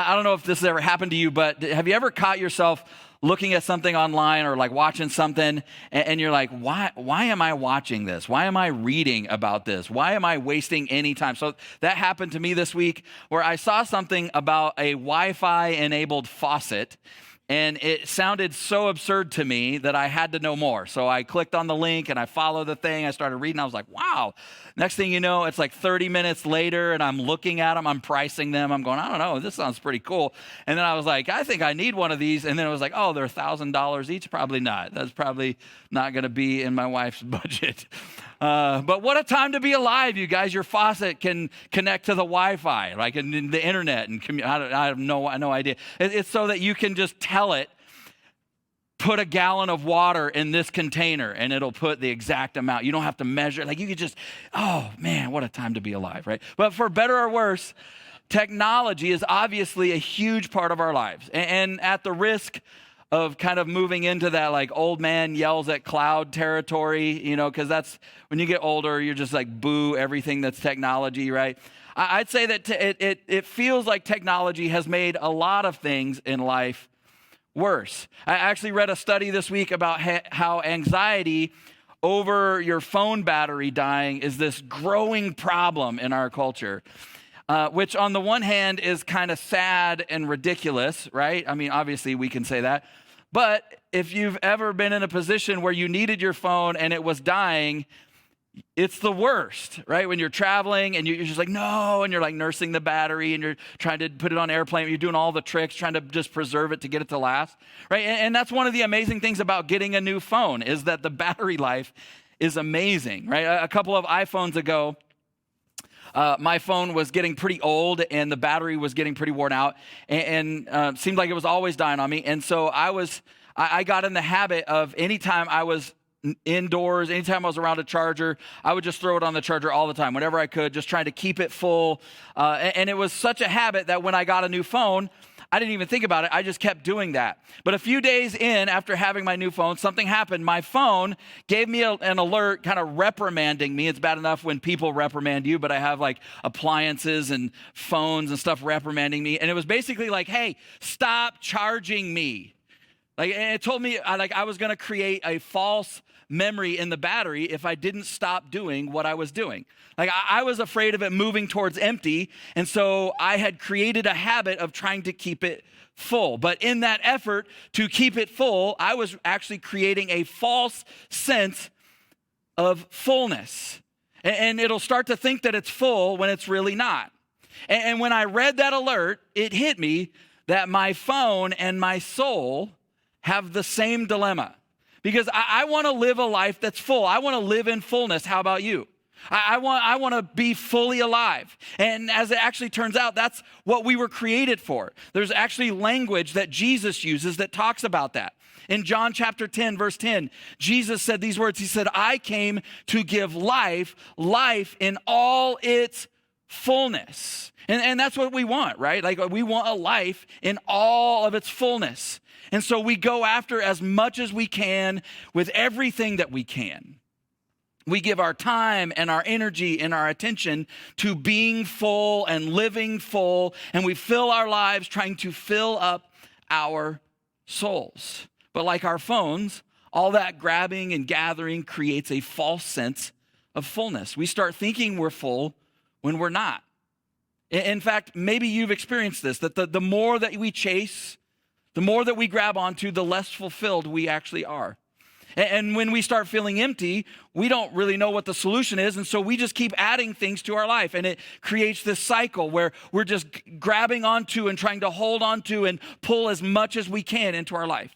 I don't know if this has ever happened to you, but have you ever caught yourself looking at something online or like watching something and you're like, why am I watching this? Why am I reading about this? Why am I wasting any time? So that happened to me this week where I saw something about a Wi-Fi enabled faucet. And it sounded so absurd to me that I had to know more. So I clicked on the link and I followed the thing. I started reading. I was like, wow. Next thing you know, it's like 30 minutes later and I'm looking at them. I'm pricing them. I'm going, I don't know. This sounds pretty cool. And then I was like, I think I need one of these. And then it was like, oh, they're $1,000 each. Probably not. That's probably not going to be in my wife's budget. But what a time to be alive, you guys. Your faucet can connect to the Wi-Fi, like in the internet. And I have no idea. It's so that you can just tell it, put a gallon of water in this container, and it'll put the exact amount. You don't have to measure. Like you could just, oh man, what a time to be alive, right? But for better or worse, technology is obviously a huge part of our lives. And at the risk of kind of moving into that like old man yells at cloud territory, because that's when you get older, you're just like boo everything that's technology, right? I'd say that it feels like technology has made a lot of things in life worse. I actually read a study this week about how anxiety over your phone battery dying is this growing problem in our culture. Which on the one hand is kind of sad and ridiculous, right? I mean, obviously we can say that. But if you've ever been in a position where you needed your phone and it was dying, it's the worst, right? When you're traveling and you're just like, no, and you're like nursing the battery and you're trying to put it on airplane, you're doing all the tricks, trying to just preserve it to get it to last, right? And that's one of the amazing things about getting a new phone is that the battery life is amazing, right? A couple of iPhones ago, my phone was getting pretty old and the battery was getting pretty worn out and seemed like it was always dying on me. And so I got in the habit of anytime I was indoors, anytime I was around a charger, I would just throw it on the charger all the time, whenever I could, just trying to keep it full. And it was such a habit that when I got a new phone, I didn't even think about it. I just kept doing that. But a few days in, after having my new phone, something happened. My phone gave me an alert kind of reprimanding me. It's bad enough when people reprimand you, but I have like appliances and phones and stuff reprimanding me. And it was basically like, hey, stop charging me. Like, and it told me I was going to create a false memory in the battery if I didn't stop doing what I was doing. Like I was afraid of it moving towards empty. And so I had created a habit of trying to keep it full. But in that effort to keep it full, I was actually creating a false sense of fullness. And it'll start to think that it's full when it's really not. And when I read that alert, it hit me that my phone and my soul have the same dilemma. Because I want to live a life that's full. I want to live in fullness. How about you? I want to be fully alive. And as it actually turns out, that's what we were created for. There's actually language that Jesus uses that talks about that. In John chapter 10, verse 10, Jesus said these words. He said, I came to give life in all its fullness. And that's what we want, right? Like we want a life in all of its fullness. And so we go after as much as we can with everything that we can. We give our time and our energy and our attention to being full and living full, and we fill our lives trying to fill up our souls. But like our phones, all that grabbing and gathering creates a false sense of fullness. We start thinking we're full when we're not. In fact, maybe you've experienced this, that the more that we chase, the more that we grab onto, the less fulfilled we actually are. And when we start feeling empty, we don't really know what the solution is. And so we just keep adding things to our life. And it creates this cycle where we're just grabbing onto and trying to hold onto and pull as much as we can into our life.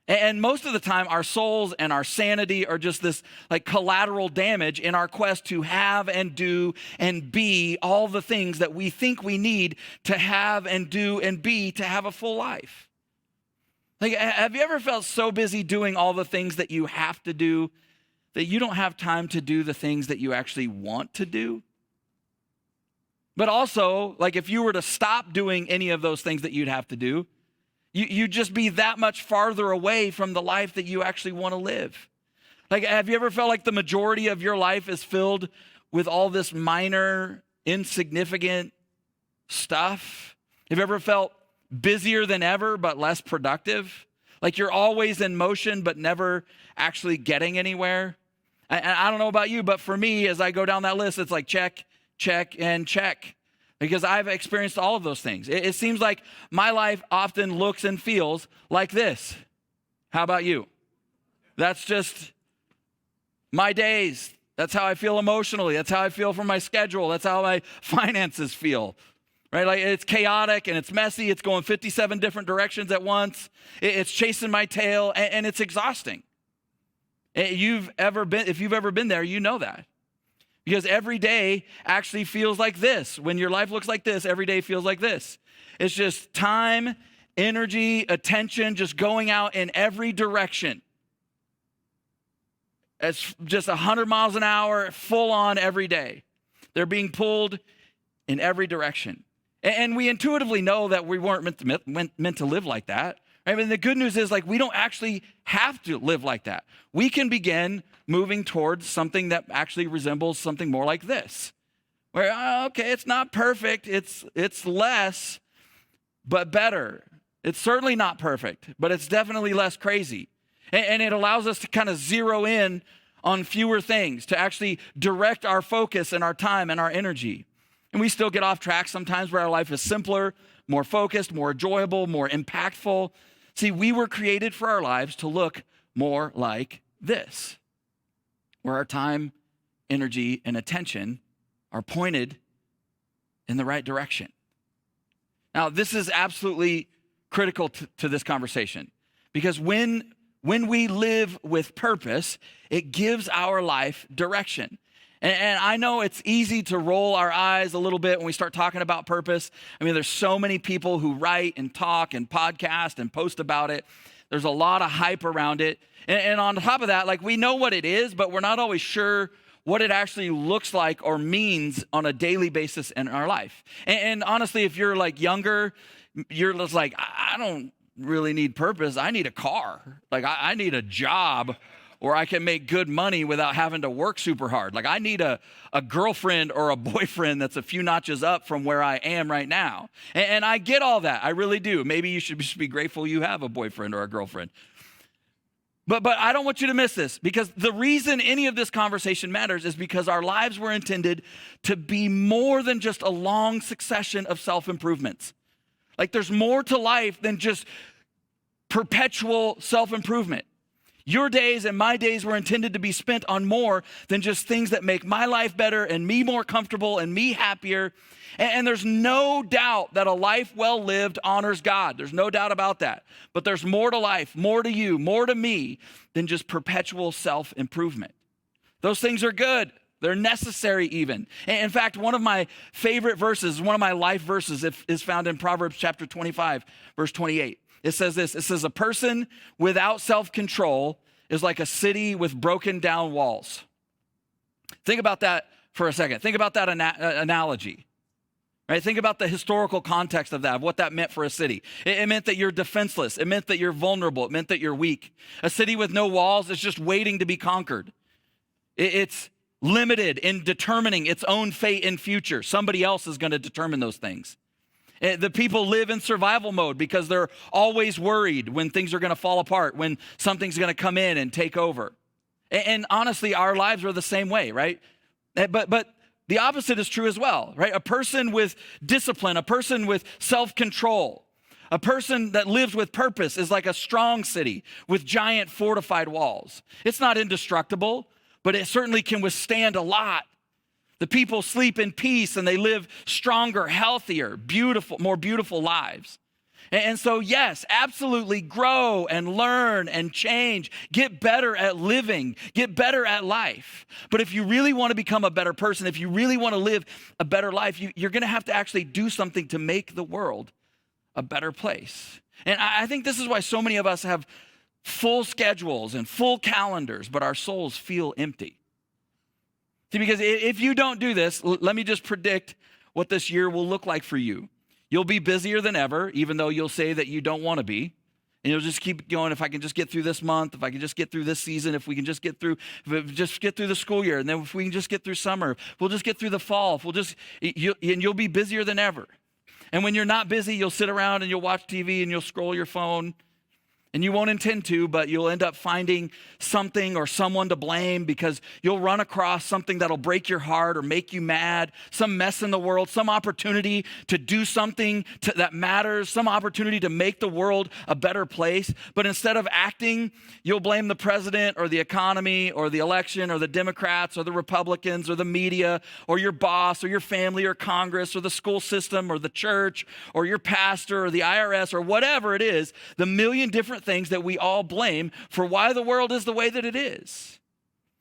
And most of the time, our souls and our sanity are just this like collateral damage in our quest to have and do and be all the things that we think we need to have and do and be to have a full life. Like, have you ever felt so busy doing all the things that you have to do that you don't have time to do the things that you actually want to do? But also, like if you were to stop doing any of those things that you'd have to do, you'd just be that much farther away from the life that you actually want to live. Like, have you ever felt like the majority of your life is filled with all this minor, insignificant stuff? Have you ever felt busier than ever, but less productive? Like you're always in motion, but never actually getting anywhere? And I don't know about you, but for me, as I go down that list, it's like check, check, and check. Because I've experienced all of those things. It seems like my life often looks and feels like this. How about you? That's just my days. That's how I feel emotionally. That's how I feel from my schedule. That's how my finances feel. Right? Like it's chaotic and it's messy. It's going 57 different directions at once. It's chasing my tail and it's exhausting. If you've ever been there, you know that. Because every day actually feels like this. When your life looks like this, every day feels like this. It's just time, energy, attention, just going out in every direction. It's just 100 miles an hour, full on every day. They're being pulled in every direction. And we intuitively know that we weren't meant to live like that. I mean, the good news is like we don't actually have to live like that. We can begin moving towards something that actually resembles something more like this. Where, okay, it's not perfect. It's less, but better. It's certainly not perfect, but it's definitely less crazy. And it allows us to kind of zero in on fewer things, to actually direct our focus and our time and our energy. And we still get off track sometimes where our life is simpler, more focused, more enjoyable, more impactful. See, we were created for our lives to look more like this, where our time, energy, and attention are pointed in the right direction. Now, this is absolutely critical to this conversation, because when we live with purpose, it gives our life direction. And I know it's easy to roll our eyes a little bit when we start talking about purpose. I mean, there's so many people who write and talk and podcast and post about it. There's a lot of hype around it. And on top of that, like we know what it is, but we're not always sure what it actually looks like or means on a daily basis in our life. And honestly, if you're like younger, you're just like, I don't really need purpose. I need a car. Like I need a job where I can make good money without having to work super hard. Like I need a girlfriend or a boyfriend that's a few notches up from where I am right now. And I get all that. I really do. Maybe you should be grateful you have a boyfriend or a girlfriend. But I don't want you to miss this, because the reason any of this conversation matters is because our lives were intended to be more than just a long succession of self-improvements. Like there's more to life than just perpetual self-improvement. Your days and my days were intended to be spent on more than just things that make my life better and me more comfortable and me happier. And there's no doubt that a life well lived honors God. There's no doubt about that. But there's more to life, more to you, more to me than just perpetual self-improvement. Those things are good. They're necessary even. In fact, one of my favorite verses, one of my life verses is found in Proverbs chapter 25, verse 28. It says this, it says, a person without self-control is like a city with broken down walls. Think about that for a second. Think about that analogy, right? Think about the historical context of that, of what that meant for a city. It meant that you're defenseless. It meant that you're vulnerable. It meant that you're weak. A city with no walls is just waiting to be conquered. It's limited in determining its own fate and future. Somebody else is going to determine those things. The people live in survival mode because they're always worried when things are going to fall apart, when something's going to come in and take over. And honestly, our lives are the same way, right? But the opposite is true as well, right? A person with discipline, a person with self-control, a person that lives with purpose is like a strong city with giant fortified walls. It's not indestructible, but it certainly can withstand a lot. The people sleep in peace and they live stronger, healthier, beautiful, more beautiful lives. And so, yes, absolutely grow and learn and change. Get better at living. Get better at life. But if you really want to become a better person, if you really want to live a better life, you're going to have to actually do something to make the world a better place. And I think this is why so many of us have full schedules and full calendars, but our souls feel empty. See, because if you don't do this, let me just predict what this year will look like for you. You'll be busier than ever, even though you'll say that you don't want to be. And you'll just keep going, if I can just get through this month, if I can just get through this season, if we can just get through the school year, and then if we can just get through summer, we'll just get through the fall, you'll be busier than ever. And when you're not busy, you'll sit around and you'll watch TV and you'll scroll your phone. And you won't intend to, but you'll end up finding something or someone to blame because you'll run across something that'll break your heart or make you mad, some mess in the world, some opportunity to do something that matters, some opportunity to make the world a better place. But instead of acting, you'll blame the president or the economy or the election or the Democrats or the Republicans or the media or your boss or your family or Congress or the school system or the church or your pastor or the IRS or whatever it is, the million different things that we all blame for why the world is the way that it is.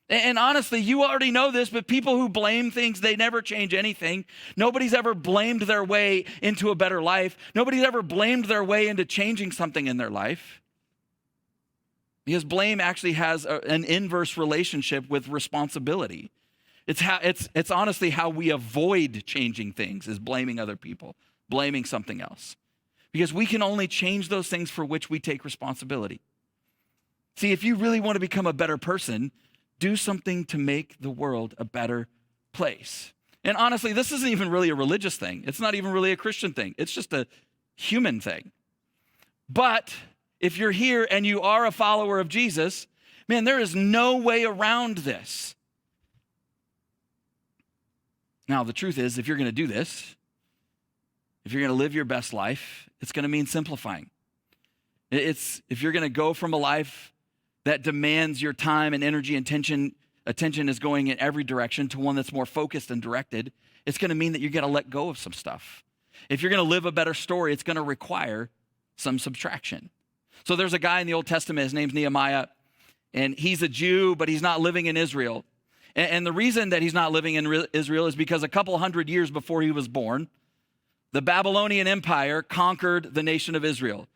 And honestly, you already know this, but people who blame things, they never change anything. Nobody's ever blamed their way into a better life. Nobody's ever blamed their way into changing something in their life. Because blame actually has an inverse relationship with responsibility. It's honestly how we avoid changing things, is blaming other people, blaming something else. Because we can only change those things for which we take responsibility. See, if you really want to become a better person, do something to make the world a better place. And honestly, this isn't even really a religious thing. It's not even really a Christian thing. It's just a human thing. But if you're here and you are a follower of Jesus, man, there is no way around this. Now, the truth is, if you're going to do this, if you're going to live your best life, it's going to mean simplifying. If you're going to go from a life that demands your time and energy and attention is going in every direction to one that's more focused and directed, it's going to mean that you're going to let go of some stuff. If you're going to live a better story, it's going to require some subtraction. So there's a guy in the Old Testament, his name's Nehemiah, and he's a Jew, but he's not living in Israel. And the reason that he's not living in Israel is because a couple hundred years before he was born, the Babylonian Empire conquered the nation of Israel,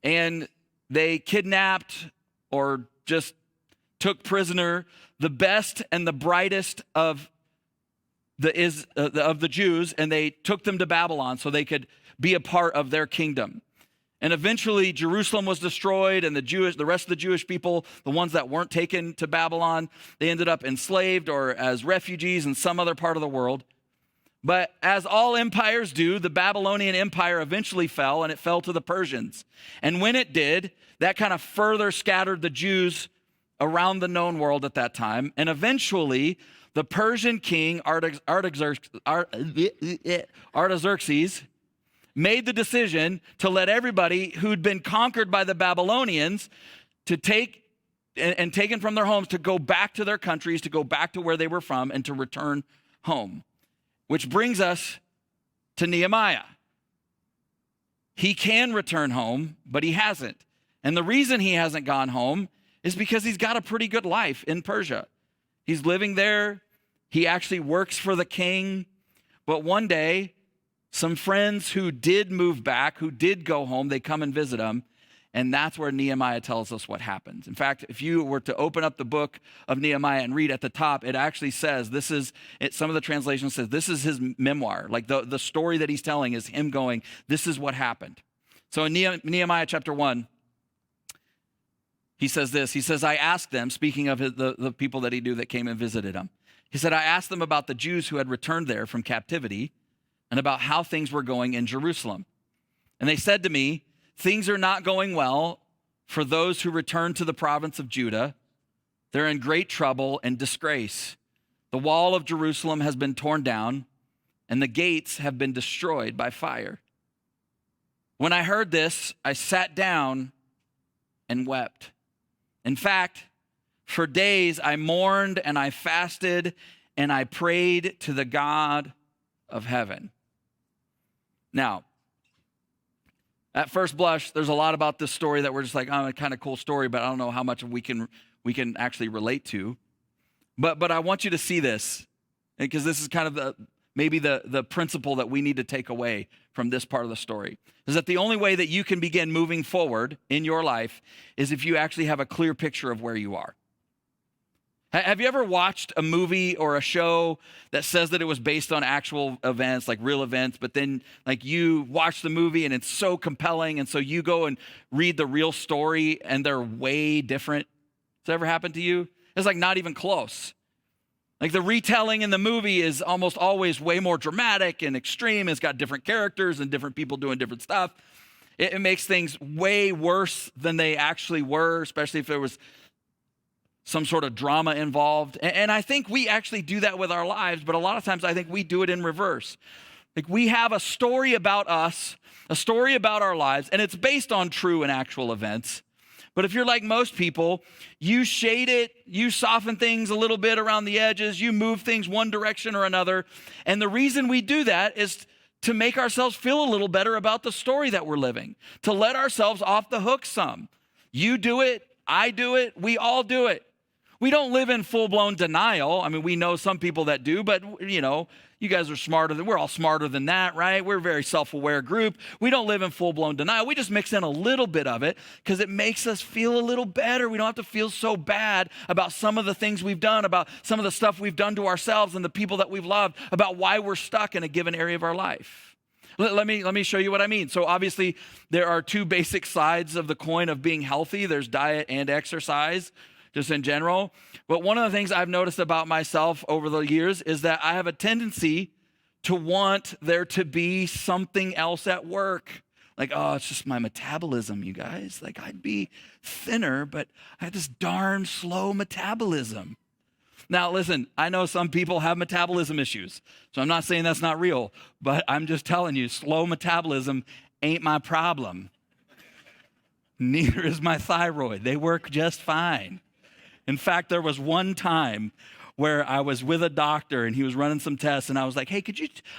and they kidnapped or just took prisoner the best and the brightest of the Jews, and they took them to Babylon so they could be a part of their kingdom. And eventually Jerusalem was destroyed, and the rest of the Jewish people, the ones that weren't taken to Babylon, they ended up enslaved or as refugees in some other part of the world. But as all empires do, the Babylonian Empire eventually fell, and it fell to the Persians. And when it did, that kind of further scattered the Jews around the known world at that time. And eventually, the Persian king Artaxerxes made the decision to let everybody who'd been conquered by the Babylonians to take and taken from their homes to go back to their countries, to go back to where they were from, and to return home. Which brings us to Nehemiah. He can return home, but he hasn't. And the reason he hasn't gone home is because he's got a pretty good life in Persia. He's living there. He actually works for the king. But one day, some friends who did move back, who did go home, they come and visit him. And that's where Nehemiah tells us what happens. In fact, if you were to open up the book of Nehemiah and read at the top, it actually says, some of the translations says, this is his memoir. Like the story that he's telling is him going, this is what happened. So in Nehemiah chapter 1, he says this. He says, I asked them, speaking of the people that he knew that came and visited him. He said, I asked them about the Jews who had returned there from captivity and about how things were going in Jerusalem. And they said to me, things are not going well for those who return to the province of Judah. They're in great trouble and disgrace. The wall of Jerusalem has been torn down, and the gates have been destroyed by fire. When I heard this, I sat down and wept. In fact, for days I mourned and I fasted and I prayed to the God of heaven. Now, at first blush, there's a lot about this story that we're just like, oh, a kind of cool story, but I don't know how much we can actually relate to. But I want you to see this, because this is kind of maybe the principle that we need to take away from this part of the story, is that the only way that you can begin moving forward in your life is if you actually have a clear picture of where you are. Have you ever watched a movie or a show that says that it was based on actual events, like real events, but then like you watch the movie and it's so compelling, and so you go and read the real story and they're way different? Has that ever happened to you? It's like not even close. Like the retelling in the movie is almost always way more dramatic and extreme. It's got different characters and different people doing different stuff. It makes things way worse than they actually were, especially if there was some sort of drama involved. And I think we actually do that with our lives, but a lot of times I think we do it in reverse. Like we have a story about us, a story about our lives, and it's based on true and actual events. But if you're like most people, you shade it, you soften things a little bit around the edges, you move things one direction or another. And the reason we do that is to make ourselves feel a little better about the story that we're living, to let ourselves off the hook some. You do it, I do it, we all do it. We don't live in full-blown denial. I mean, we know some people that do, but you guys are we're all smarter than that, right? We're a very self-aware group. We don't live in full-blown denial. We just mix in a little bit of it because it makes us feel a little better. We don't have to feel so bad about some of the things we've done, about some of the stuff we've done to ourselves and the people that we've loved, about why we're stuck in a given area of our life. Let me show you what I mean. So obviously, there are two basic sides of the coin of being healthy. There's diet and exercise, just in general. But one of the things I've noticed about myself over the years is that I have a tendency to want there to be something else at work. Like, oh, it's just my metabolism, you guys. Like, I'd be thinner, but I have this darn slow metabolism. Now, listen, I know some people have metabolism issues, so I'm not saying that's not real, but I'm just telling you, slow metabolism ain't my problem. Neither is my thyroid. They work just fine. In fact, there was one time where I was with a doctor and he was running some tests and I was like, hey,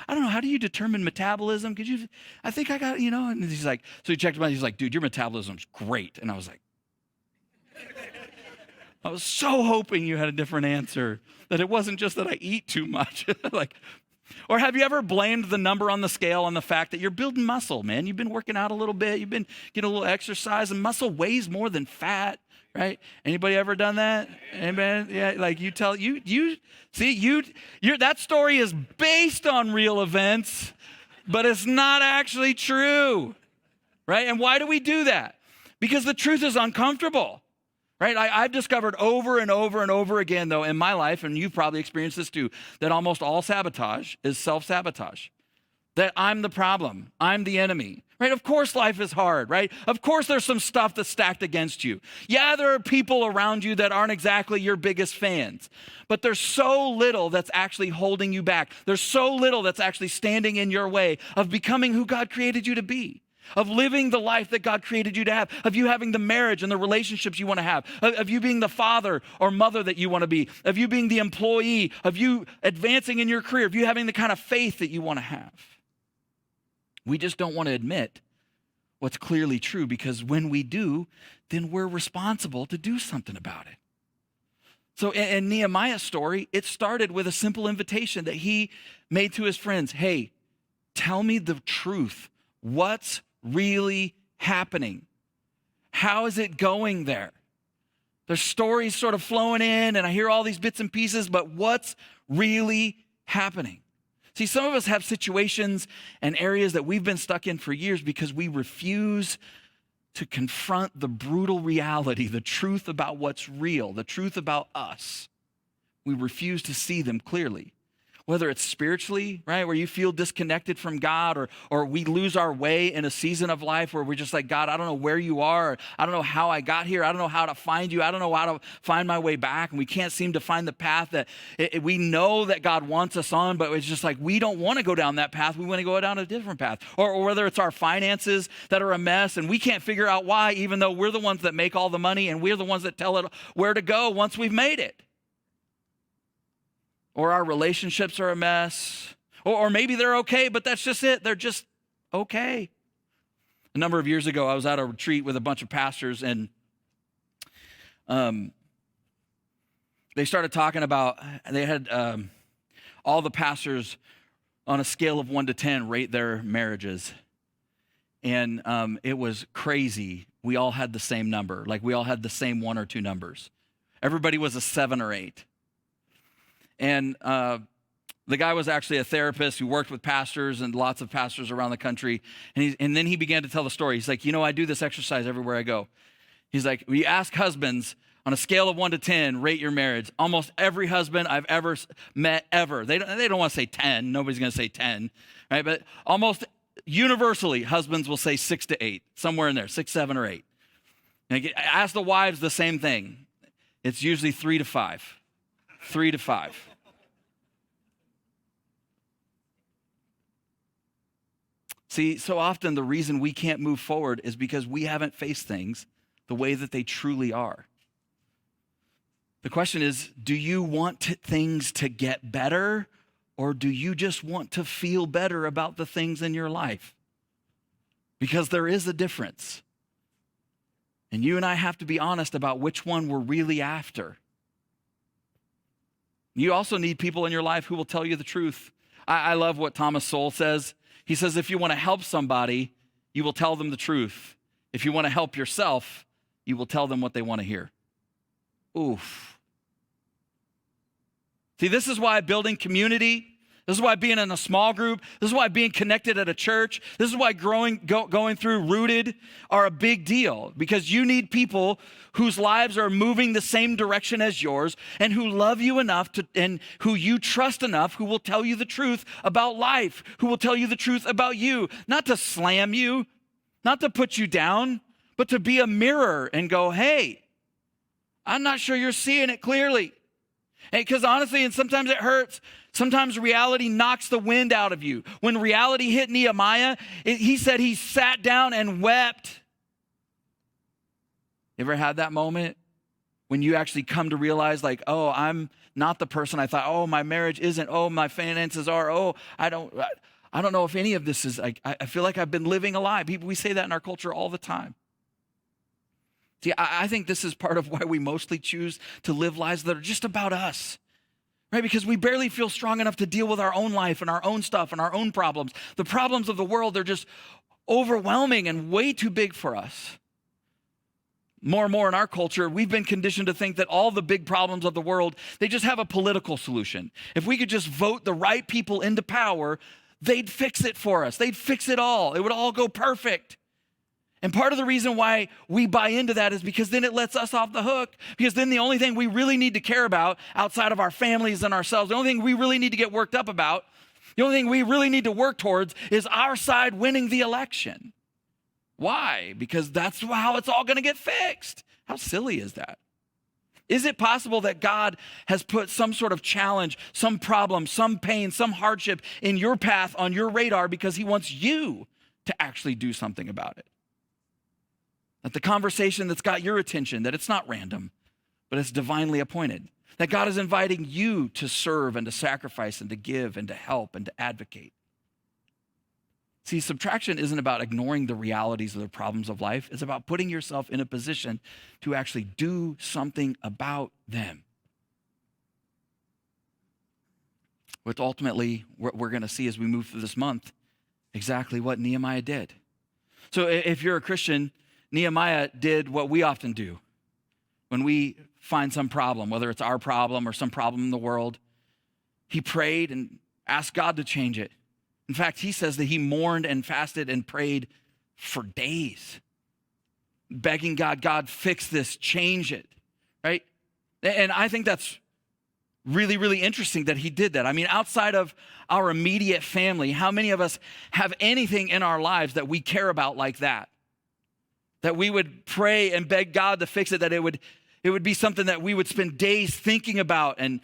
I don't know, how do you determine metabolism? I think I got, and he's like, so he checked him out. He's like, dude, your metabolism's great. And I was like, I was so hoping you had a different answer, that it wasn't just that I eat too much. Or have you ever blamed the number on the scale on the fact that you're building muscle, man? You've been working out a little bit. You've been getting a little exercise, and muscle weighs more than fat. Right? Anybody ever done that? Anybody? Yeah, like that story is based on real events, but it's not actually true. Right? And why do we do that? Because the truth is uncomfortable. Right? I've discovered over and over and over again, though, in my life, and you've probably experienced this too, that almost all sabotage is self-sabotage. That I'm the problem. I'm the enemy. Right? Of course life is hard, right? Of course there's some stuff that's stacked against you. Yeah, there are people around you that aren't exactly your biggest fans, but there's so little that's actually holding you back. There's so little that's actually standing in your way of becoming who God created you to be, of living the life that God created you to have, of you having the marriage and the relationships you want to have, of you being the father or mother that you want to be, of you being the employee, of you advancing in your career, of you having the kind of faith that you want to have. We just don't want to admit what's clearly true, because when we do, then we're responsible to do something about it. So in Nehemiah's story, it started with a simple invitation that he made to his friends. Hey, tell me the truth. What's really happening? How is it going there? There's stories sort of flowing in, and I hear all these bits and pieces, but what's really happening? See, some of us have situations and areas that we've been stuck in for years because we refuse to confront the brutal reality, the truth about what's real, the truth about us. We refuse to see them clearly. Whether it's spiritually, right, where you feel disconnected from God, or we lose our way in a season of life where we're just like, God, I don't know where you are. I don't know how I got here. I don't know how to find you. I don't know how to find my way back. And we can't seem to find the path that we know that God wants us on, but it's just like we don't want to go down that path. We want to go down a different path. Or whether it's our finances that are a mess and we can't figure out why, even though we're the ones that make all the money and we're the ones that tell it where to go once we've made it. Or our relationships are a mess. Or maybe they're okay, but that's just it. They're just okay. A number of years ago, I was at a retreat with a bunch of pastors, and they started talking about, they had all the pastors on a scale of 1 to 10 rate their marriages. And it was crazy. We all had the same number. Like we all had the same 1 or 2 numbers. Everybody was a 7 or 8. And the guy was actually a therapist who worked with pastors and lots of pastors around the country. And then he began to tell the story. He's like, I do this exercise everywhere I go. He's like, we ask husbands, On a scale of 1 to 10, rate your marriage. Almost every husband I've ever met, ever, they don't want to say 10. Nobody's going to say 10, right? But almost universally, husbands will say 6 to 8, somewhere in there, 6, 7, or 8. And ask the wives the same thing. It's usually 3 to 5. 3 to 5. See, so often the reason we can't move forward is because we haven't faced things the way that they truly are. The question is, do you want things to get better, or do you just want to feel better about the things in your life? Because there is a difference. And you and I have to be honest about which one we're really after. You also need people in your life who will tell you the truth. I love what Thomas Sowell says. He says, if you want to help somebody, you will tell them the truth. If you want to help yourself, you will tell them what they want to hear. Oof. See, this is why building community, this is why being in a small group, this is why being connected at a church, this is why going through Rooted are a big deal, because you need people whose lives are moving the same direction as yours and who love you enough and who you trust enough, who will tell you the truth about life, who will tell you the truth about you, not to slam you, not to put you down, but to be a mirror and go, hey, I'm not sure you're seeing it clearly. Because honestly, and sometimes it hurts, sometimes reality knocks the wind out of you. When reality hit Nehemiah, he said he sat down and wept. You ever had that moment when you actually come to realize like, oh, I'm not the person I thought, oh, my marriage isn't, oh, my finances are, oh, I don't know if any of this is, I feel like I've been living a lie. We say that in our culture all the time. See, I think this is part of why we mostly choose to live lives that are just about us, right? Because we barely feel strong enough to deal with our own life and our own stuff and our own problems. The problems of the world, they're just overwhelming and way too big for us. More and more in our culture, we've been conditioned to think that all the big problems of the world, they just have a political solution. If we could just vote the right people into power, they'd fix it for us. They'd fix it all. It would all go perfect. And part of the reason why we buy into that is because then it lets us off the hook. Because then the only thing we really need to care about outside of our families and ourselves, the only thing we really need to get worked up about, the only thing we really need to work towards is our side winning the election. Why? Because that's how it's all going to get fixed. How silly is that? Is it possible that God has put some sort of challenge, some problem, some pain, some hardship in your path on your radar because he wants you to actually do something about it? That the conversation that's got your attention, that it's not random, but it's divinely appointed. That God is inviting you to serve and to sacrifice and to give and to help and to advocate. See, subtraction isn't about ignoring the realities of the problems of life. It's about putting yourself in a position to actually do something about them. Which ultimately, we're going to see as we move through this month, exactly what Nehemiah did. So if you're a Christian, Nehemiah did what we often do when we find some problem, whether it's our problem or some problem in the world. He prayed and asked God to change it. In fact, he says that he mourned and fasted and prayed for days, begging God, fix this, change it, right? And I think that's really, really interesting that he did that. I mean, outside of our immediate family, how many of us have anything in our lives that we care about like that? That we would pray and beg God to fix it, that it would be something that we would spend days thinking about and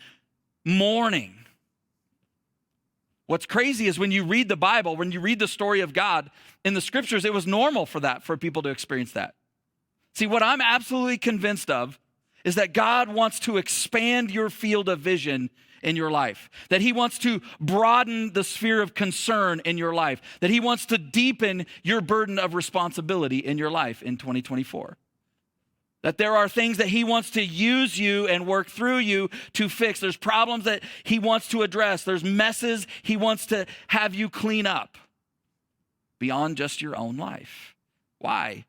mourning. What's crazy is when you read the Bible, when you read the story of God in the scriptures, it was normal for people to experience that. See, what I'm absolutely convinced of is that God wants to expand your field of vision in your life, that he wants to broaden the sphere of concern in your life, that he wants to deepen your burden of responsibility in your life in 2024. That there are things that he wants to use you and work through you to fix. There's problems that he wants to address. There's messes he wants to have you clean up beyond just your own life. Why?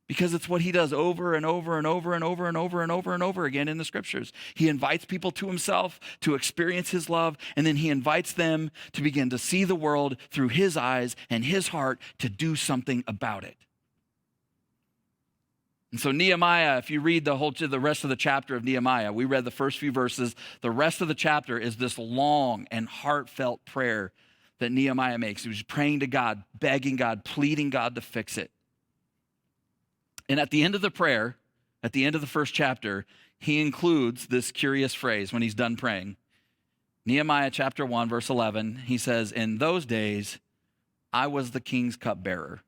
Because it's what he does over and over and over and over and over and over and over again in the scriptures. He invites people to himself to experience his love, and then he invites them to begin to see the world through his eyes and his heart to do something about it. And so Nehemiah, if you read the rest of the chapter of Nehemiah, we read the first few verses. The rest of the chapter is this long and heartfelt prayer that Nehemiah makes. He was praying to God, begging God, pleading God to fix it. And at the end of the prayer, at the end of the first chapter, he includes this curious phrase when he's done praying. Nehemiah chapter 1, verse 11, he says, "In those days, I was the king's cupbearer."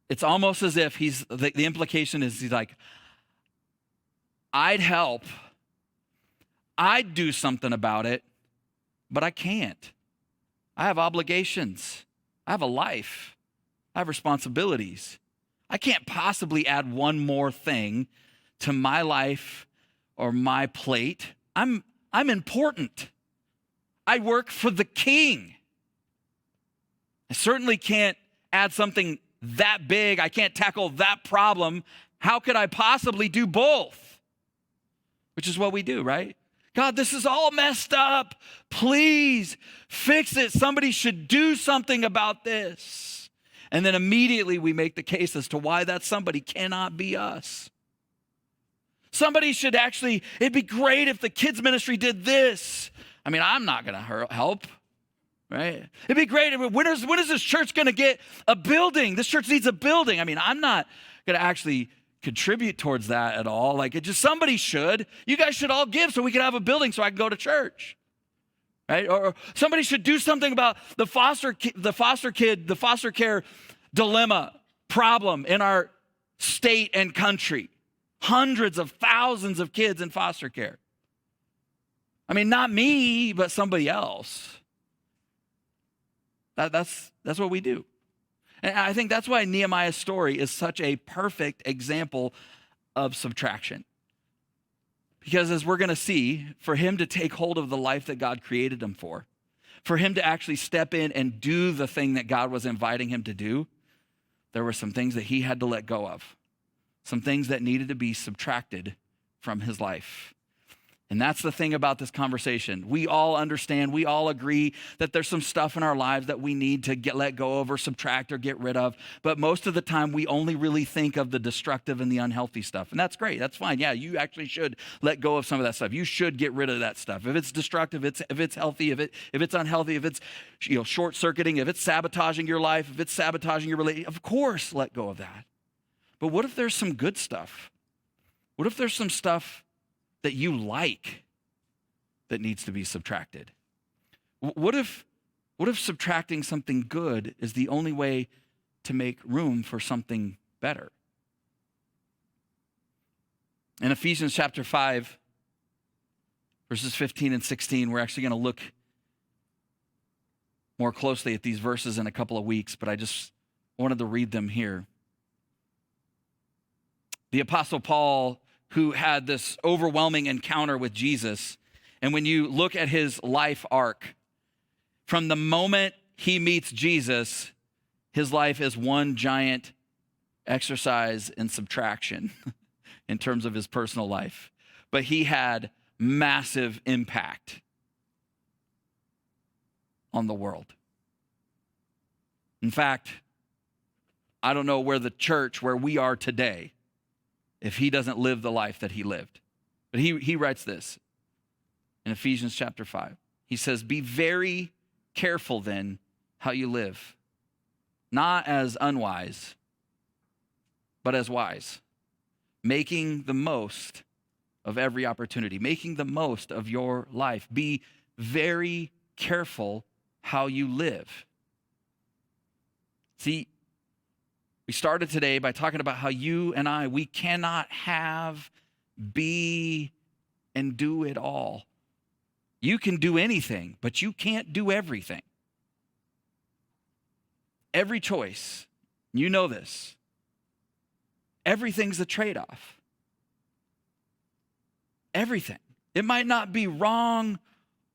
It's almost as if the implication is he's like, I'd help, I'd do something about it, but I can't. I have obligations. I have a life. I have responsibilities. I can't possibly add one more thing to my life or my plate. I'm important. I work for the king. I certainly can't add something that big. I can't tackle that problem. How could I possibly do both? Which is what we do, right? God, this is all messed up. Please fix it. Somebody should do something about this. And then immediately we make the case as to why that somebody cannot be us. Somebody should it'd be great if the kids ministry did this. I mean, I'm not going to help. Right? It'd be great. When is this church going to get a building? This church needs a building. I mean, I'm not going to actually contribute towards that at all. Somebody should. You guys should all give so we can have a building so I can go to church. Right? Or somebody should do something about the foster care dilemma problem in our state and country. Hundreds of thousands of kids in foster care. I mean, not me, but somebody else. That's what we do. And I think that's why Nehemiah's story is such a perfect example of subtraction. Because as we're going to see, for him to take hold of the life that God created him for him to actually step in and do the thing that God was inviting him to do, there were some things that he had to let go of. Some things that needed to be subtracted from his life. And that's the thing about this conversation. We all understand, we all agree that there's some stuff in our lives that we need to let go of or subtract or get rid of. But most of the time, we only really think of the destructive and the unhealthy stuff. And that's great. That's fine. Yeah, you actually should let go of some of that stuff. You should get rid of that stuff. If it's destructive, if it's healthy, if it's unhealthy, if it's short-circuiting, if it's sabotaging your life, if it's sabotaging your relationship, of course, let go of that. But what if there's some good stuff? What if there's some stuff that you like that needs to be subtracted? What if subtracting something good is the only way to make room for something better? In Ephesians chapter 5, verses 15 and 16, we're actually going to look more closely at these verses in a couple of weeks, but I just wanted to read them here. The Apostle Paul, who had this overwhelming encounter with Jesus. And when you look at his life arc, from the moment he meets Jesus, his life is one giant exercise in subtraction in terms of his personal life. But he had massive impact on the world. In fact, I don't know where we are today, if he doesn't live the life that he lived. But he writes this in Ephesians chapter 5. He says, "Be very careful then how you live, not as unwise, but as wise, making the most of every opportunity, making the most of your life. Be very careful how you live." See, we started today by talking about how you and we cannot have, be, and do it all. You can do anything, but you can't do everything. Every choice, you know this, everything's a trade-off. Everything. It might not be wrong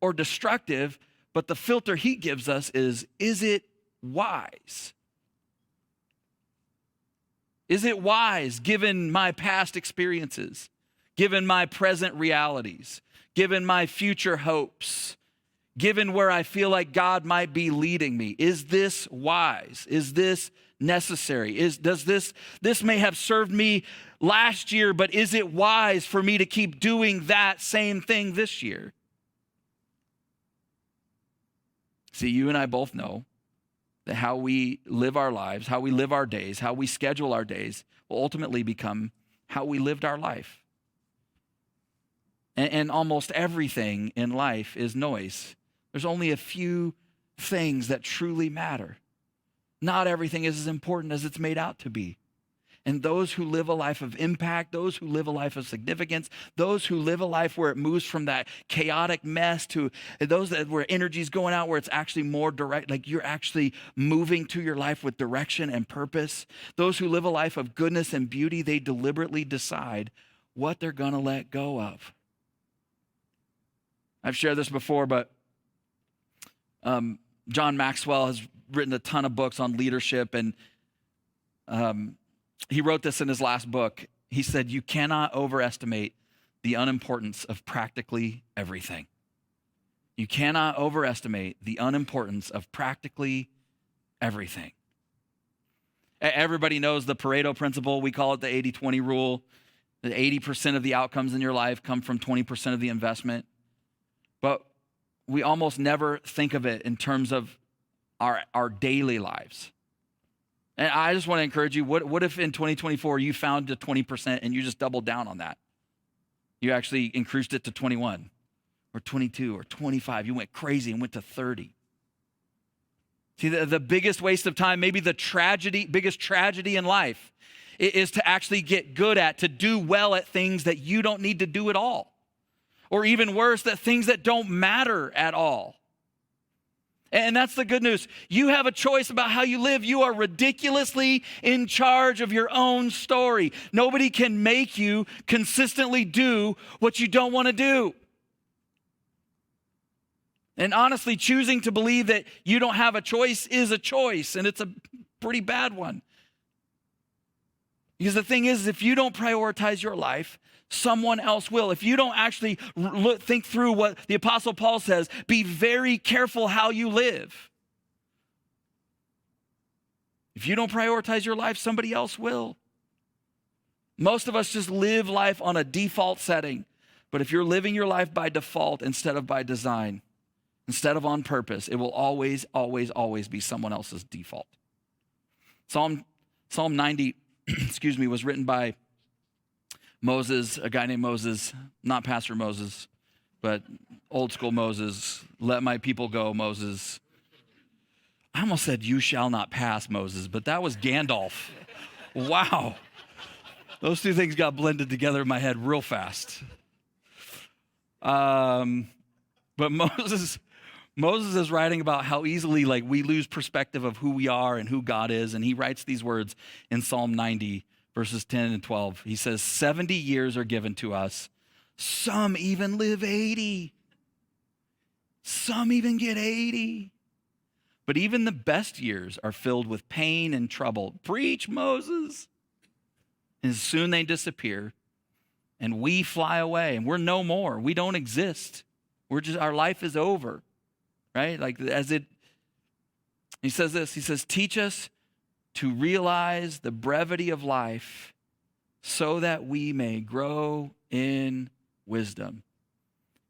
or destructive, but the filter he gives us is it wise? Is it wise given my past experiences, given my present realities, given my future hopes, given where I feel like God might be leading me? Is this wise? Is this necessary? Does this may have served me last year, but is it wise for me to keep doing that same thing this year? See, you and I both know that how we live our lives, how we live our days, how we schedule our days will ultimately become how we lived our life. And almost everything in life is noise. There's only a few things that truly matter. Not everything is as important as it's made out to be. And those who live a life of impact, those who live a life of significance, those who live a life where it moves from that chaotic mess to those where energy's going out, where it's actually more direct, like you're actually moving to your life with direction and purpose. Those who live a life of goodness and beauty, they deliberately decide what they're going to let go of. I've shared this before, but John Maxwell has written a ton of books on leadership, and he wrote this in his last book. He said, you cannot overestimate the unimportance of practically everything. You cannot overestimate the unimportance of practically everything. Everybody knows the Pareto principle. We call it the 80-20 rule. The 80% of the outcomes in your life come from 20% of the investment. But we almost never think of it in terms of our daily lives. And I just want to encourage you, what if in 2024 you found the 20% and you just doubled down on that? You actually increased it to 21 or 22 or 25. You went crazy and went to 30. See, the biggest waste of time, maybe the biggest tragedy in life is to actually get good at, to do well at things that you don't need to do at all. Or even worse, that things that don't matter at all. And that's the good news. You have a choice about how you live. You are ridiculously in charge of your own story. Nobody can make you consistently do what you don't want to do. And honestly, choosing to believe that you don't have a choice is a choice, and it's a pretty bad one. Because the thing is, if you don't prioritize your life, someone else will. If you don't actually think through what the Apostle Paul says, be very careful how you live. If you don't prioritize your life, somebody else will. Most of us just live life on a default setting. But if you're living your life by default instead of by design, instead of on purpose, it will always, always, always be someone else's default. Psalm 90, was written by Moses, a guy named Moses, not Pastor Moses, but old school Moses. Let my people go, Moses. I almost said, you shall not pass, Moses, but that was Gandalf. Wow. Those two things got blended together in my head real fast. But Moses is writing about how easily we lose perspective of who we are and who God is. And he writes these words in Psalm 90, verses 10 and 12. He says, 70 years are given to us. Some even live 80. Some even get 80. But even the best years are filled with pain and trouble. Preach, Moses. And soon they disappear. And we fly away. And we're no more. We don't exist. Our life is over. Right? He says this. He says, teach us to realize the brevity of life so that we may grow in wisdom.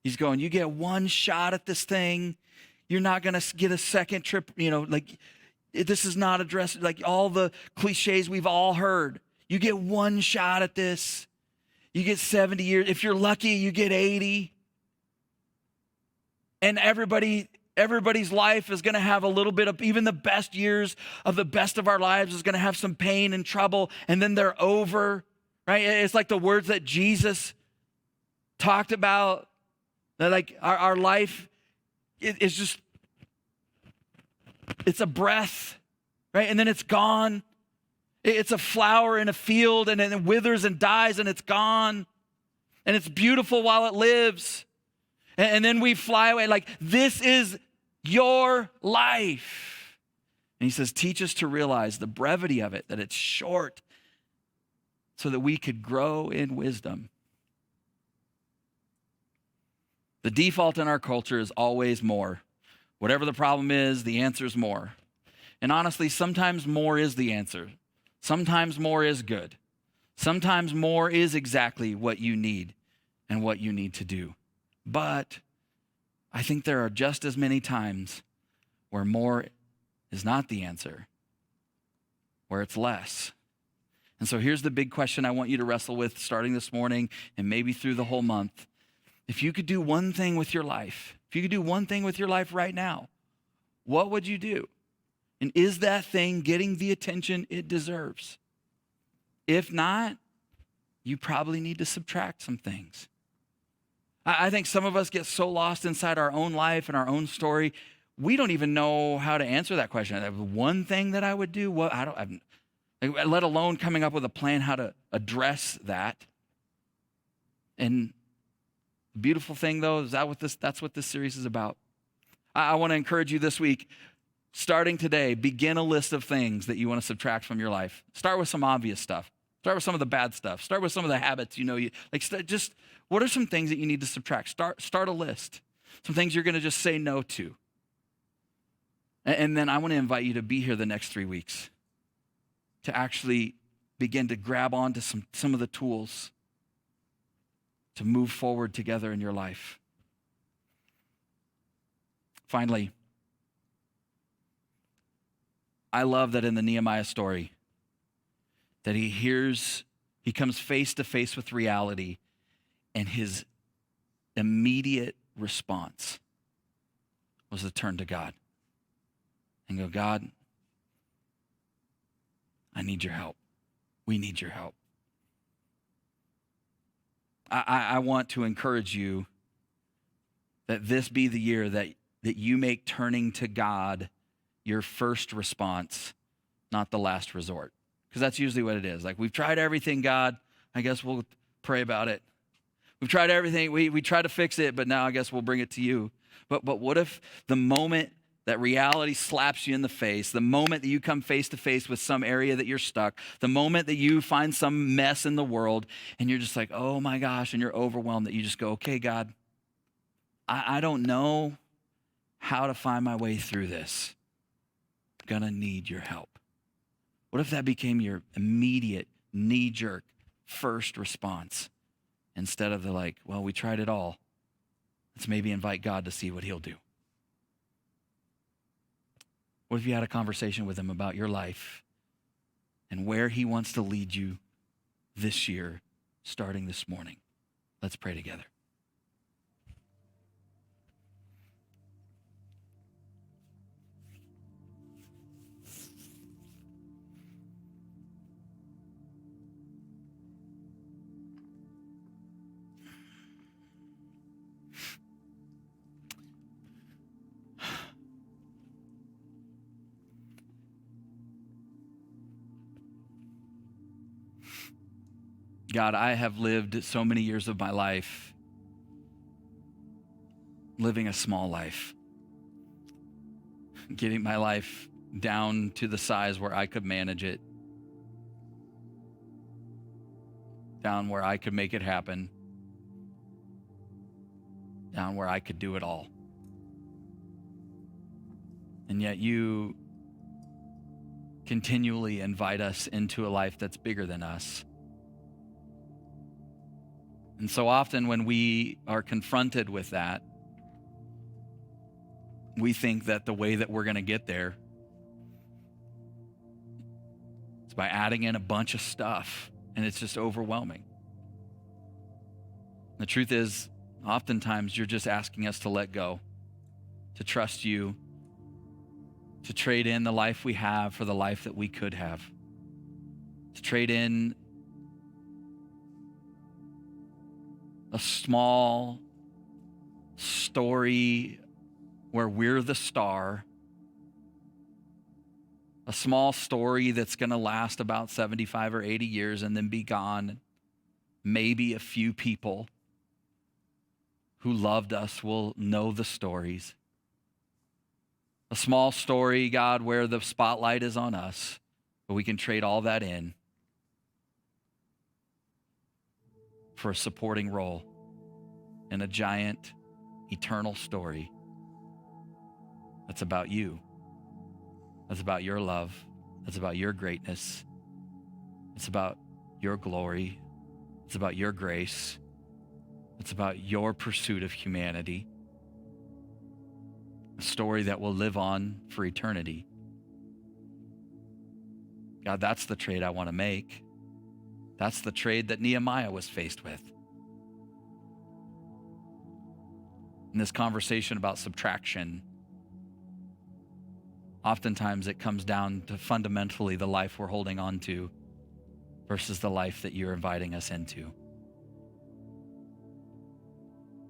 He's going, you get one shot at this thing. You're not going to get a second trip. This is not addressed, all the cliches we've all heard. You get one shot at this. You get 70 years. If you're lucky, you get 80. And everybody's life is going to have a little bit of, even the best years of the best of our lives is going to have some pain and trouble, and then they're over, right? It's like the words that Jesus talked about, that our life is just, it's a breath, right? And then it's gone. It's a flower in a field, and then it withers and dies, and it's gone. And it's beautiful while it lives. And then we fly away. This is your life. And he says, teach us to realize the brevity of it, that it's short, so that we could grow in wisdom. The default in our culture is always more. Whatever the problem is, the answer is more. And honestly, sometimes more is the answer. Sometimes more is good. Sometimes more is exactly what you need and what you need to do. But I think there are just as many times where more is not the answer, where it's less. And so here's the big question I want you to wrestle with starting this morning and maybe through the whole month. If you could do one thing with your life, if you could do one thing with your life right now, what would you do? And is that thing getting the attention it deserves? If not, you probably need to subtract some things. I think some of us get so lost inside our own life and our own story, we don't even know how to answer that question. I have one thing that I would do. Well, let alone coming up with a plan how to address that. And the beautiful thing, though, is that's what this series is about. I want to encourage you this week, starting today, begin a list of things that you want to subtract from your life. Start with some obvious stuff. Start with some of the bad stuff. Start with some of the habits just what are some things that you need to subtract? Start a list. Some things you're going to just say no to. And then I want to invite you to be here the next 3 weeks to actually begin to grab onto some of the tools to move forward together in your life. Finally, I love that in the Nehemiah story that he comes face to face with reality, and his immediate response was to turn to God and go, God, I need your help. We need your help. I want to encourage you that this be the year that you make turning to God your first response, not the last resort. Because that's usually what it is. Like, we've tried everything, God. I guess we'll pray about it. We've tried everything. We try to fix it, but now I guess we'll bring it to you. But what if the moment that reality slaps you in the face, the moment that you come face to face with some area that you're stuck, the moment that you find some mess in the world and you're just like, oh my gosh, and you're overwhelmed, that you just go, okay, God, I don't know how to find my way through this. I'm gonna need your help. What if that became your immediate, knee-jerk first response instead of the well, we tried it all. Let's maybe invite God to see what he'll do. What if you had a conversation with him about your life and where he wants to lead you this year, starting this morning? Let's pray together. God, I have lived so many years of my life living a small life, getting my life down to the size where I could manage it, down where I could make it happen, down where I could do it all. And yet you continually invite us into a life that's bigger than us. And so often when we are confronted with that, we think that the way that we're going to get there is by adding in a bunch of stuff, and it's just overwhelming. The truth is, oftentimes you're just asking us to let go, to trust you, to trade in the life we have for the life that we could have, to trade in a small story where we're the star, a small story that's going to last about 75 or 80 years and then be gone. Maybe a few people who loved us will know the stories. A small story, God, where the spotlight is on us, but we can trade all that in for a supporting role in a giant, eternal story that's about you, That's about your love. That's about your greatness. It's about your glory. It's about your grace. It's about your pursuit of humanity. A story that will live on for eternity. God, that's the trade I want to make. That's the trade that Nehemiah was faced with. In this conversation about subtraction, oftentimes it comes down to fundamentally the life we're holding on to versus the life that you're inviting us into.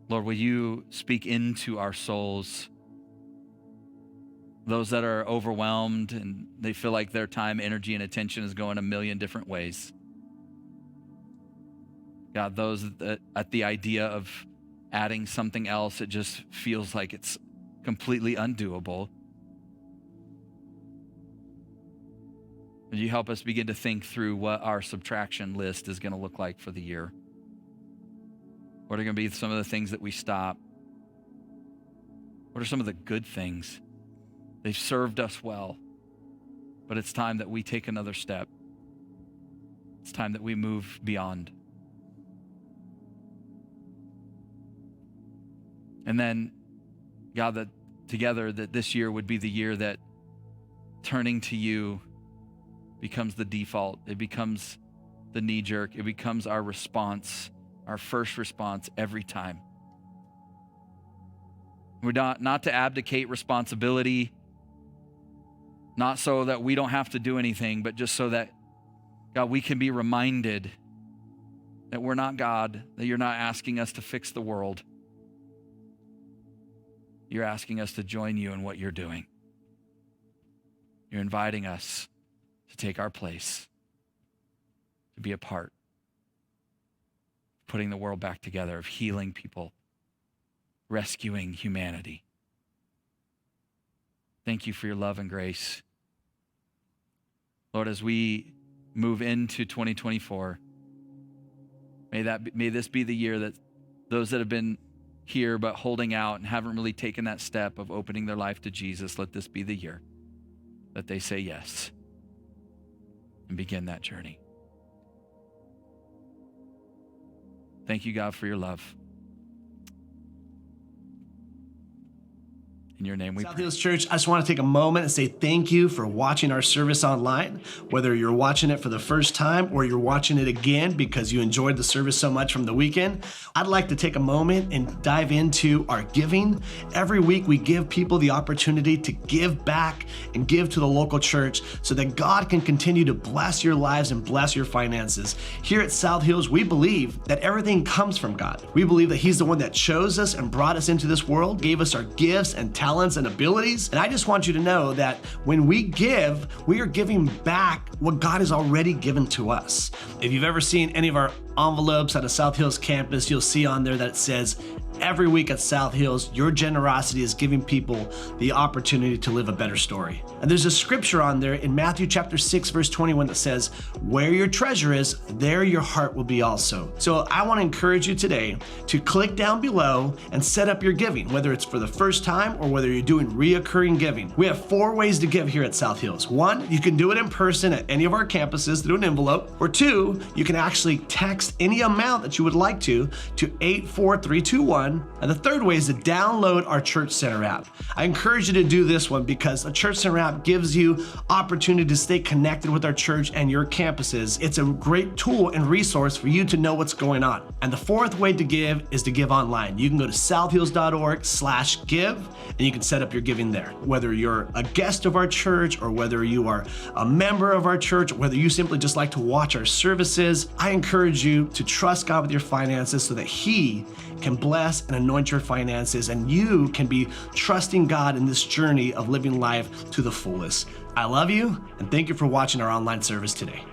Lord, will you speak into our souls? Those that are overwhelmed and they feel like their time, energy, and attention is going a million different ways. God, those that at the idea of adding something else, it just feels like it's completely undoable. Would you help us begin to think through what our subtraction list is going to look like for the year? What are going to be some of the things that we stop? What are some of the good things? They've served us well, but it's time that we take another step. It's time that we move beyond. And then, God, that together that this year would be the year that turning to you becomes the default. It becomes the knee jerk. It becomes our response, our first response every time. We're not to abdicate responsibility, not so that we don't have to do anything, but just so that, God, we can be reminded that we're not God, that you're not asking us to fix the world. You're asking us to join you in what you're doing. You're inviting us to take our place, to be a part, putting the world back together, of healing people, rescuing humanity. Thank you for your love and grace. Lord, as we move into 2024, may this be the year that those that have been here but holding out and haven't really taken that step of opening their life to Jesus, let this be the year that they say yes and begin that journey. Thank you, God, for your love. In your name we South pray. Hills Church, I just want to take a moment and say thank you for watching our service online. Whether you're watching it for the first time or you're watching it again because you enjoyed the service so much from the weekend, I'd like to take a moment and dive into our giving. Every week we give people the opportunity to give back and give to the local church so that God can continue to bless your lives and bless your finances. Here at South Hills, we believe that everything comes from God. We believe that He's the one that chose us and brought us into this world, gave us our gifts and talents and abilities. And I just want you to know that when we give, we are giving back what God has already given to us. If you've ever seen any of our envelopes at a South Hills campus, you'll see on there that it says, every week at South Hills, your generosity is giving people the opportunity to live a better story. And there's a scripture on there in Matthew chapter 6, verse 21 that says, where your treasure is, there your heart will be also. So I want to encourage you today to click down below and set up your giving, whether it's for the first time or whether you're doing reoccurring giving. We have 4 ways to give here at South Hills. 1, you can do it in person at any of our campuses through an envelope. Or 2, you can actually text any amount that you would like to 84321. And the third way is to download our Church Center app. I encourage you to do this one because a Church Center app gives you opportunity to stay connected with our church and your campuses. It's a great tool and resource for you to know what's going on. And the fourth way to give is to give online. You can go to southhills.org/give and you can set up your giving there. Whether you're a guest of our church or whether you are a member of our church, or whether you simply just like to watch our services, I encourage you to trust God with your finances so that He can bless and anoint your finances and you can be trusting God in this journey of living life to the fullest. I love you and thank you for watching our online service today.